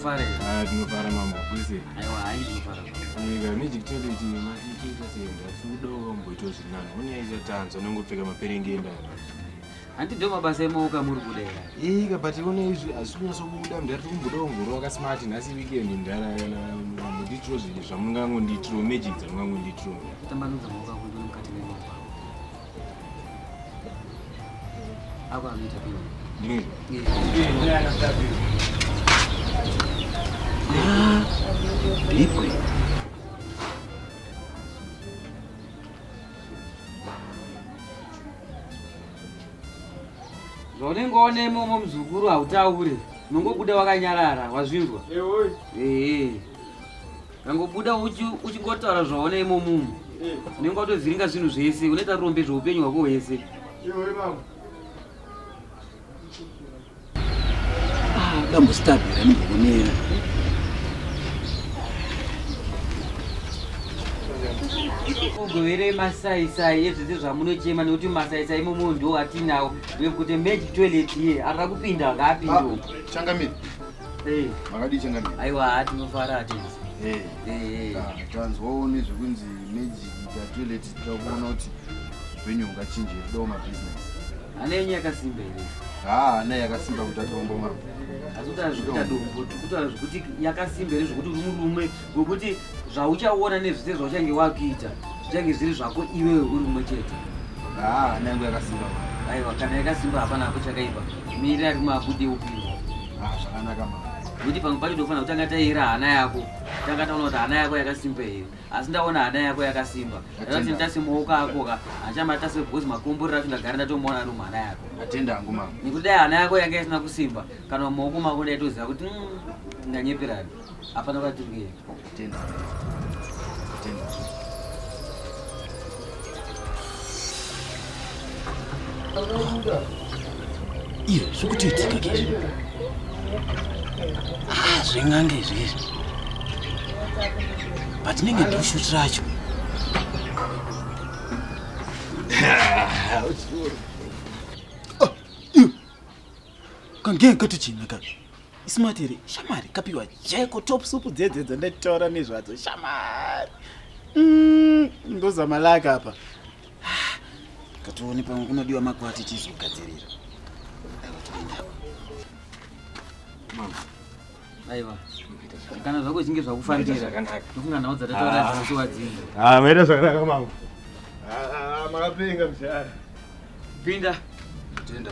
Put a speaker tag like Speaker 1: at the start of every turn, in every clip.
Speaker 1: munofara here?
Speaker 2: Tinofara mambo kwese.
Speaker 1: Aiwa, hai tinofara.
Speaker 2: Magic toilet matitoita senda sudo mboito zvinani. Unoyaisa tanzo nongopfeka maperengenda.
Speaker 1: Handi ndo mabasa emaoko muri kudera.
Speaker 2: But one izvi asikunyasokubuda ndari kumboda ngoro wakasmart nhasi weekend ndarayana nditro zvamungangoditro magic dzamungangoditro.
Speaker 1: Tambanudza maoko ako ndo mukati memaoko ako. Ako anoita pino. Bipwe. Zvaunenge waonemo muzukuru hautaure. Unongobuda wakanyarara, wazvinzwa? Kangobuda uchingotaura zvaonemo munhu. Unenge watovhiringa zvinhu zvese, unoita rombe zveupenyu hwako hwese. Dambostabhira nimbokonera. Ugovere masaisai ezvese zvamunochema nekuti masaisai imomo ndo atinawo wekuti magic toilet ye arira kupinda ngaapindo.
Speaker 3: Changamire. Makadi changamire.
Speaker 1: Aiwa atinofara atisi.
Speaker 3: Tanzwawo nezvekunzi magic toilet tinoona kuti upenyu hungachinje kudawo mabusiness.
Speaker 1: Ane yenyu yakasimba here?
Speaker 3: Ane yakasimba kuti atombo mambo.
Speaker 1: Asi kuti azvikuita dombo, kutaura zvekuti yakasimba here zvokuti murume ngokuti zvauchaona nezvese zvauchange wakuita zvichange zviri zvako iwewe uri mumwe chete.
Speaker 3: Nangu yakasimba.
Speaker 1: Aiwa, kana yakasimba hapana hapo chakaipa. Miri ari mabude upenyu.
Speaker 3: Zvakanaka mama.
Speaker 1: Kuti pamwe pacho tofana kutanga taira hana yako. Tanga taona kuti hana yako yakasimba here. Asi ndaona hana yako yakasimba. Ndati nditase maoko ako ka. Achamatase bhozi makomborera kuti ndagara ndatomuona ari hana yako.
Speaker 3: Atenda hangu mama.
Speaker 1: Nikudai hana yako yanga isina kusimba kana maoko mako ndaitoziva kuti ndanyeperani. Hapana kwatiri.
Speaker 3: Atenda.
Speaker 1: Iyo zvikutoitika kezvo. Zvingange izvezvi. Patinenge ndishuti racho. Kange katochina ka. Ismart here shamari kapiwa jeko top soup dzedze dzandataura nezvadzo shamari. Ndozama laka apa. Katoone pamwe kunodiwa makwati chizogadzirira.
Speaker 2: Mama.
Speaker 1: Aiwa. Kana zvako zvinge zvakufambira. Ndofunga nawo dzatataura zvose wadzinga.
Speaker 2: Maita zvakanaka mama. Makapenga mshara.
Speaker 1: Pinda.
Speaker 3: Atenda.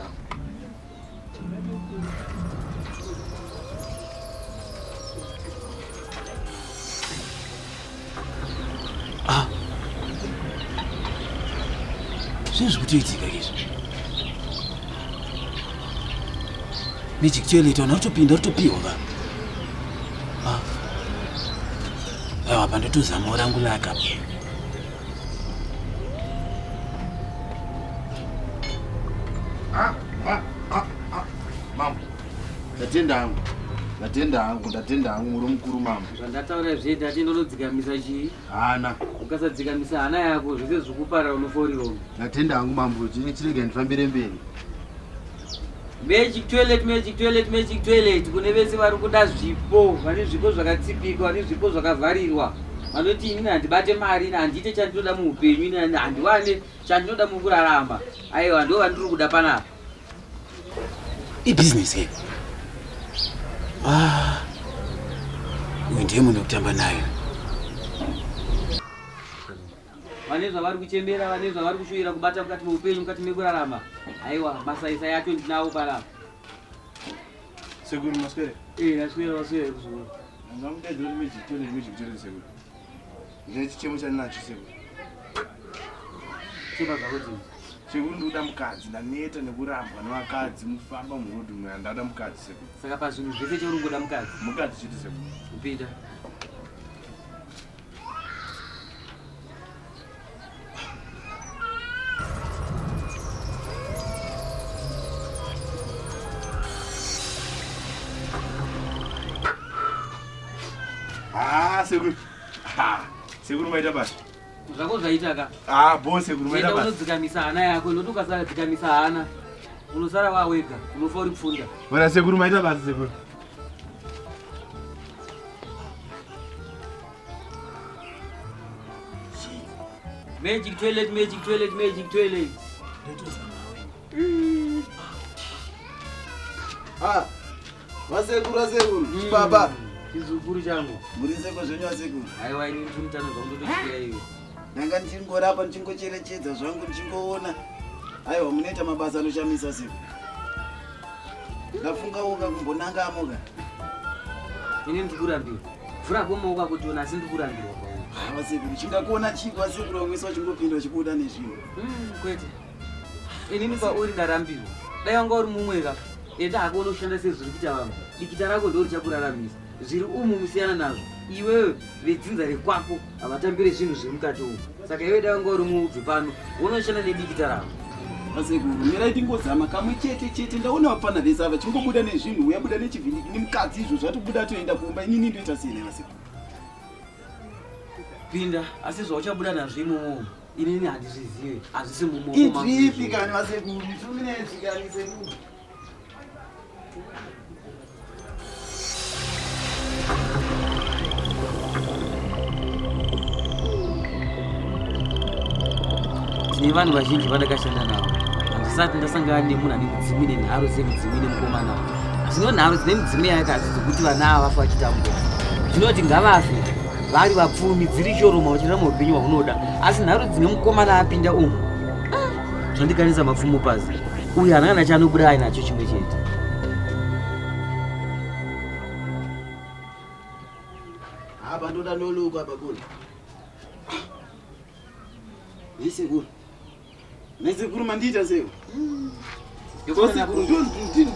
Speaker 1: Zvinhu zvikutoitika izvi. Magic toilet unotopinda utopiwa ka. Aiwa pandotozamawo rangu laka.
Speaker 3: Mama. Ndatenda hangu muri mukuru mama.
Speaker 1: Zvandataura zvete ati ndonodzikamisa chii?
Speaker 3: Hana.
Speaker 1: Ukasadzikamisa hana yako zvese zvokupara unoforiro.
Speaker 3: Ndatenda hangu mambo chirege ndifambire mberi.
Speaker 1: Magic toilet kune vese vari kuda zvipo, vane zvipo zvakatsipika, vane zvipo zvakavharirwa. Vanoti inini handibate mari, ini handite chandinoda muupenyu, ini handiwane chandinoda mukurarama. Aiwa ndo vandiri kuda panapa. Ibusiness here. Uyu ndiye munhu wekutamba nayo. Vane zvavari kuchembera, vane zvavari kushuwira kubata mukati meupenyu, mukati mekurarama. Aiwa, masaisa yacho ndinawo panapa.
Speaker 2: Seguro maswere?
Speaker 1: Naswera kuzvona.
Speaker 2: Ngamudedza kuti magic toilet seguro. Ndine chichemo chandinacho seguro.
Speaker 1: Chipa zvako dzini?
Speaker 2: Seguro ndoda mukadzi, ndaneta nekurambwa nevakadzi mufamba murodhi mwe ndada mukadzi seguro.
Speaker 1: Saka pazvinhu zvese chauri kungoda mukadzi?
Speaker 2: Mukadzi chete seguro.
Speaker 1: Kupinda.
Speaker 2: Seguro. Seguro maita basi.
Speaker 1: Zvako zvaitaka.
Speaker 2: Boss seguro maita basi.
Speaker 1: Unodzikamisa hana yako, nokuti ukasadzikamisa hana unosara wawega, unofa uri kufunda.
Speaker 2: Bora seguro maita basi seguro.
Speaker 1: Magic toilet, magic toilet, magic toilet.
Speaker 3: Ah, vasekuru baba
Speaker 1: Chizukuru changu.
Speaker 3: muri seko zvenyu vasekuru.
Speaker 1: Aiwa ini ndi mutano zvaundotochira iwe.
Speaker 3: Ndanga ndichingorapa ndichingocherechedza zvangu ndichingoona. Aiwa munoita mabasa anoshamisa seku. Ndafunga uka kumbonanga amoka.
Speaker 1: Ini ndikurambiwa. Vhura kwemaoko akutiona asi ndikurambirwa kwauri.
Speaker 3: Hava sekuru chingakuona chiko vasekuru vamwesa chingopinda chibuda nezvinhu.
Speaker 1: Kwete. Inini pauri ndarambirwa. Dai wanga uri mumweka. Enda hako unoshanda sezviri kuita vamwe. Dikita rako ndo richakuraramisa. Zviri umu musiyana nazvo. Iwewe vedzinza rekwako havatambire zvinhu zviri mukati umu. Saka iwe dai wanga uri mubve pano unoshanda nedikita rako.
Speaker 3: Vasekuru mirai tingozama kamwe chete ndaona vapana vese ava chingobuda nezvinhu uyabuda nechivhiniki nemukadzi izvo zvatobuda toenda kumba inini ndoita sei vasekuru.
Speaker 1: Pinda asi zvauchabuda nazvo imomo. Inini handizvizive. Hazvisi mumomo.
Speaker 3: Idripi kani vasekuru tuminezvikani sekuru.
Speaker 1: Tine vanhu vazhinji vandakashanda navo. Handisati ndasangana nemunhu ane mudzimi nenharo semudzimi nemukomana. Zvino nharo dzine mudzimi yakadzi dzokuti vana ava vafa vachitambura. Zvinoti ngavafe vari vapfumi dziri shoroma vachirarama upenyu hwahunoda. Asi nharo dzine mukomana apinda umu. Zvandikanisa mapfumo pasi. Uye hanangana chaanobuda ainacho chimwe chete.
Speaker 3: Apa ndoda noluka bakulu. Nesekuru. Nesekuru mandiita seo.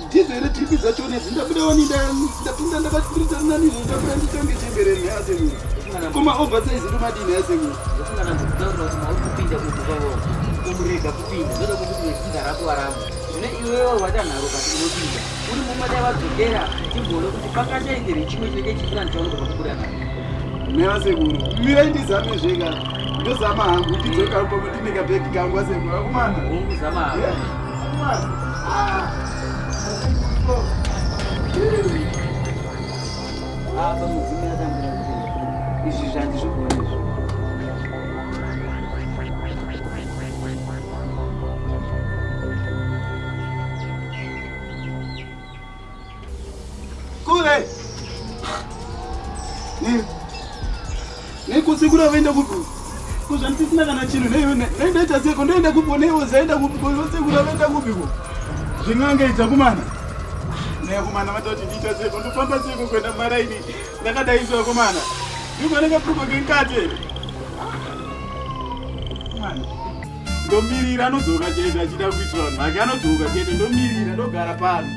Speaker 3: Ndizere tipi dzacho nezindabuda wani ndapinda ndakachipirisa nani ndabuda nditonge chembereni neasekuru. Koma oversize ndomadini neasekuru.
Speaker 1: Ndosangana ndokutaura kuti mauri kupinda kudzukavo. Umurega kupinda. Ndoda kuti nezinda rako waramba. Zvine iwewe wada nharo pati unopinda. Uri mumada vadzokera timboona kuti pakachaitere chimwe chinenge chisina ndichaona pakukura nayo.
Speaker 3: Nevasekuru. Mirai ndizame zvega. Ndozama hangu ndidzoka uko ndinenge bhegi kangu vasekuru. Akumana.
Speaker 1: Unguzama hapa.
Speaker 3: Akumana.
Speaker 1: Apa mudzimi atambira kuti izvi zvandizvigona izvo.
Speaker 3: Kule. Nekusekura vaenda kuku. Kuzvantisina kana chinhu ndoita seko ndoenda kuponewo zaenda kusekura vaenda kupiko. Zvingangeidza kumana. Nekumana vatoti ndiita seko ndofamba seko kwenda maraini ndakadaiswa kumana. Ndiko ndakapfuka kenkate. Kumana. Ndomirira anodzoka chete achida kuitira vanhu vake anodzoka chete ndomirira ndogara pano.